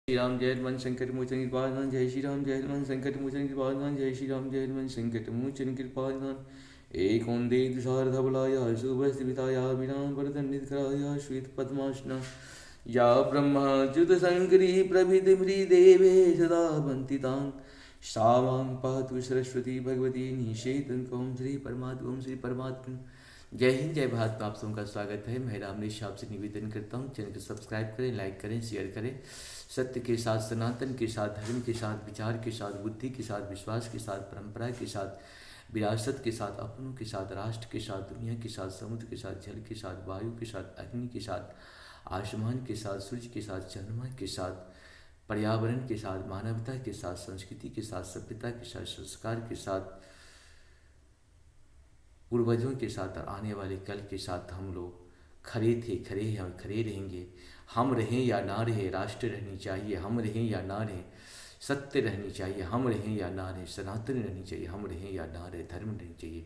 श्री राम जय हनुमान संकट मोचन कृपानाथ जय श्री राम जय हनुमान संकट मोचन कृपानाथ जय श्री राम जय हनुमान संकट मोचन कृपानाथ एक ओंदे तुषार धवलाया शुभस्थिताया विराम वरदंडितकराया श्वेत पद्मासना या ब्रह्माच्युत संकरी प्रभिद देवे सदा वंदितां सावां पातु सरस्वती भगवती निषेधन कौम श्री परमात्मा जय हिंद जय भारत में आप सबका स्वागत है। मैं रामनेश आपसे निवेदन करता हूँ चैनल को सब्सक्राइब करें, लाइक करें, शेयर करें। सत्य के साथ, सनातन के साथ, धर्म के साथ, विचार के साथ, बुद्धि के साथ, विश्वास के साथ, परंपरा के साथ, विरासत के साथ, अपनों के साथ, राष्ट्र के साथ, दुनिया के साथ, समुद्र के साथ, जल के साथ, वायु के साथ, अग्नि के साथ, आसमान के साथ, सूर्य के साथ, चंद्रमा के साथ, पर्यावरण के साथ, मानवता के साथ, संस्कृति के साथ, सभ्यता के साथ, संस्कार के साथ, पूर्वजों के साथ और आने वाले कल के साथ हम लोग खड़े थे, खड़े हैं और खड़े रहेंगे। हम रहें या ना रहें, राष्ट्र रहनी चाहिए। हम रहें या ना रहें, सत्य रहनी चाहिए। हम रहें या ना रहें, सनातन रहनी चाहिए। हम रहें या ना रहें, धर्म रहनी चाहिए।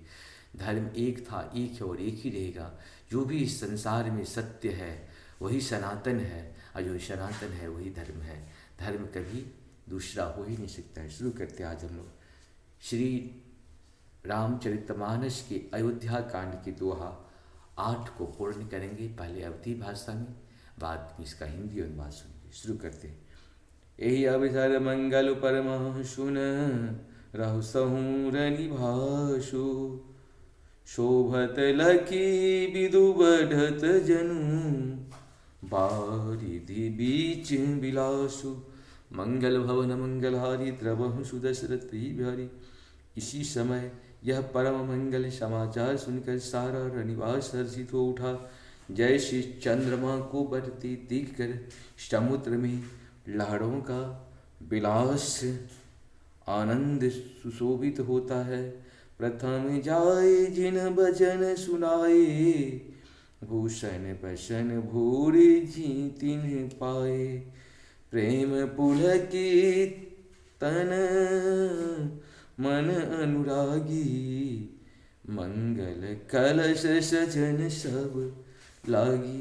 धर्म एक था, एक है और एक ही रहेगा। जो भी इस संसार में सत्य है वही सनातन है, और जो सनातन है वही धर्म है। धर्म कभी दूसरा हो ही नहीं सकता है। शुरू करते आज हम लोग श्री रामचरितमानस के अयोध्या कांड की दोहा 8 को पूर्ण करेंगे। पहले अवधी भाषा में, बाद में इसका हिंदी अनुवाद सुनेंगे। शुरू करते हैं। यही अवसर मंगल परम सुन रहु सहूर निभासु शोभत लकी विदु बढ़त जनु बारिधि बीच बिलासु मंगल भवन मंगलहारी द्रवहु सुदशरथ बिहारी। इसी समय यह परम मंगल समाचार सुनकर सारा रनिवास हर्षित हो उठा। जैसे चंद्रमा को बढ़ते देखकर समुद्र में लहरों का विलास आनंद सुशोभित होता है। प्रथम जाए जिन भजन सुनाए भूषण बसन भूरि जी तिन्ह पाए। प्रेम पुलकी तन मन अनुरागी मंगल कलश सजन सब लागी।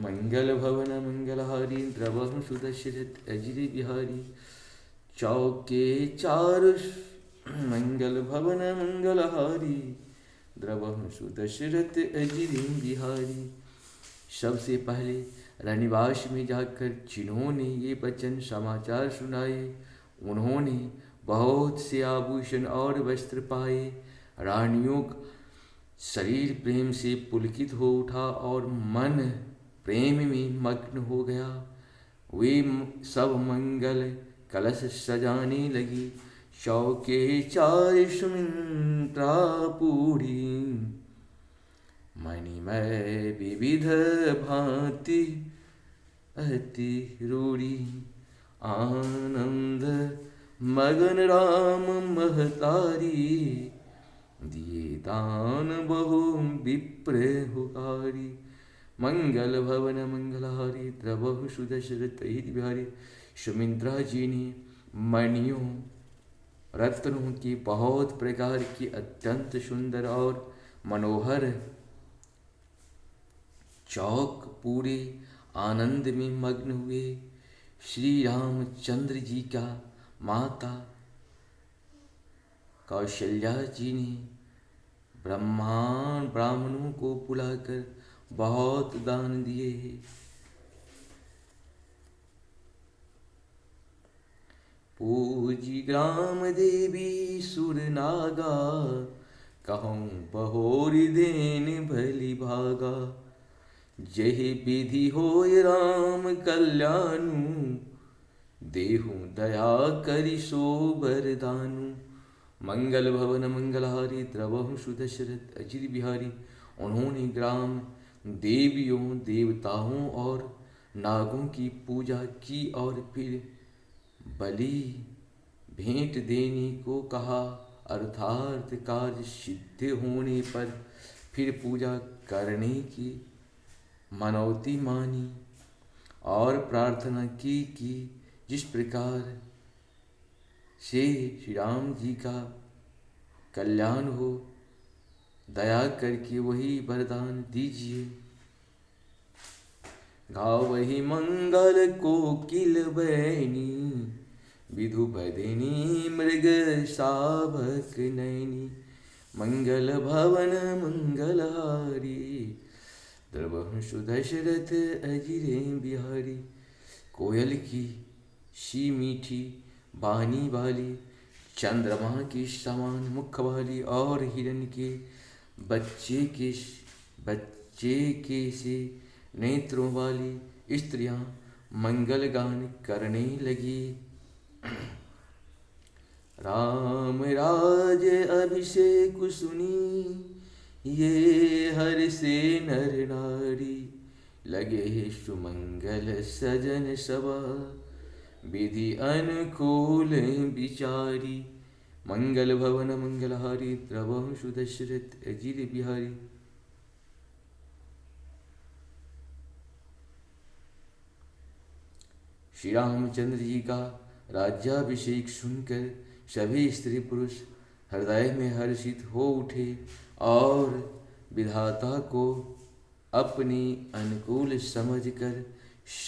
मंगल भवन मंगलहारी द्रवहु सुदशरथ अजिर बिहारी। चौके चारु मंगल भवन मंगलहारी द्रवहु सुदशरथ अजिर बिहारी। सबसे पहले रनिवास में जाकर जिन्होंने ये वचन समाचार सुनाए उन्होंने बहुत से आभूषण और वस्त्र पाए। रानियों का शरीर प्रेम से पुलकित हो उठा और मन प्रेम में मग्न हो गया। वे सब मंगल कलश सजाने लगी। चौके चार सुमित्रा पूरी मणिमय विविध भांति अति रूढ़ी। आनंद मगन राम महतारी दिए दान बहु विप्र हुकारी। मंगल भवन मंगलहारी द्रवहु सुदशरथ बिहारी। सुमित्रा जी ने मणियों रत्नों की बहुत प्रकार की अत्यंत सुंदर और मनोहर चौक पूरे आनंद में मग्न हुए। श्री रामचंद्र जी का माता कौशल्या जी ने ब्राह्मणों को बुलाकर बहुत दान दिए। पूजी ग्राम देवी सुर नागा कहूँ बहोरी देन भली भागा। जहि विधि होय राम कल्याणु देहु दया करि सो वरदानु। मंगल भवन मंगलहारी द्रवहु सुदशरथ अजिर बिहारी। उन्होंने ग्राम देवियों देवताओं और नागों की पूजा की और फिर बलि भेंट देने को कहा। अर्थात कार्य सिद्ध होने पर फिर पूजा करने की मनौती मानी और प्रार्थना की कि जिस प्रकार से श्री राम जी का कल्याण हो दया करके वही वरदान दीजिए। गावहि मंगल कोकिल बैनी, विधु बदिनी मृग शावक नैनी। मंगल भवन मंगलहारी, द्रवहु सुदशरथ अजिरे बिहारी। कोयल की सी मीठी बानी वाली, चंद्रमा की समान मुख वाली, और हिरण के बच्चे के से नेत्रों वाली स्त्रियां मंगल गान करने लगी। राम राज अभिषेक सुनी, ये हर से नर नारी। लगे सुमंगल सजन सभा, विधि अनुकूल विचारी। मंगल भवन मंगलहारी, द्रवहु सुदशरथ अजिर बिहारी। श्री रामचंद्र जी का राज्याभिषेक सुनकर सभी स्त्री पुरुष हृदय में हर्षित हो उठे और विधाता को अपनी अनुकूल समझकर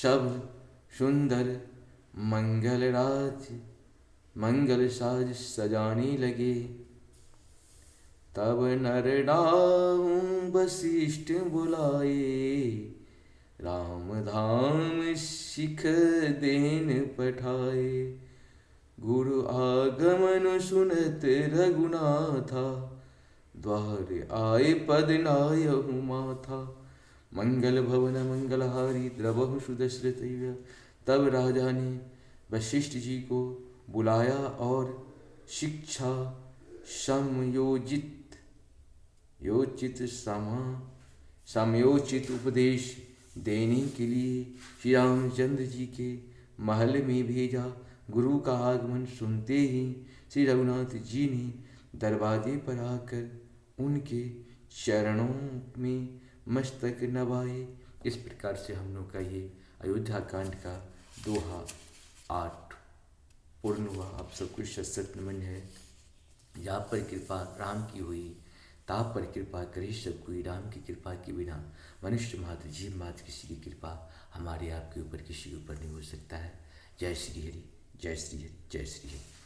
सब सुंदर मंगल साज सजाने लगे। तब नर नाम वशिष्ठ बुलाए, राम धाम सिख देन पठाए। गुरु आगमन सुनत रघुनाथा, द्वार आए पद नायहु माथा। मंगल भवन मंगलहारी, द्रवहु सुदशरथ। तब राजा ने वशिष्ठ जी को बुलाया और शिक्षा समयोचित उपदेश देने के लिए श्री रामचंद्र जी के महल में भेजा। गुरु का आगमन सुनते ही श्री रघुनाथ जी ने दरवाजे पर आकर उनके चरणों में मस्तक नवाए। इस प्रकार से हम लोग का ये अयोध्या कांड का दोहा 8 पूर्ण हुआ। आप सबको सत नमन है। जहाँ पर कृपा राम की हुई, ताप पर कृपा करे सब कोई। राम की कृपा के बिना मनुष्य मात्र जीव मात्र किसी की कृपा हमारे आपके ऊपर किसी के ऊपर नहीं हो सकता है। जय श्री हरि, जय श्री हरि, जय श्री हरि।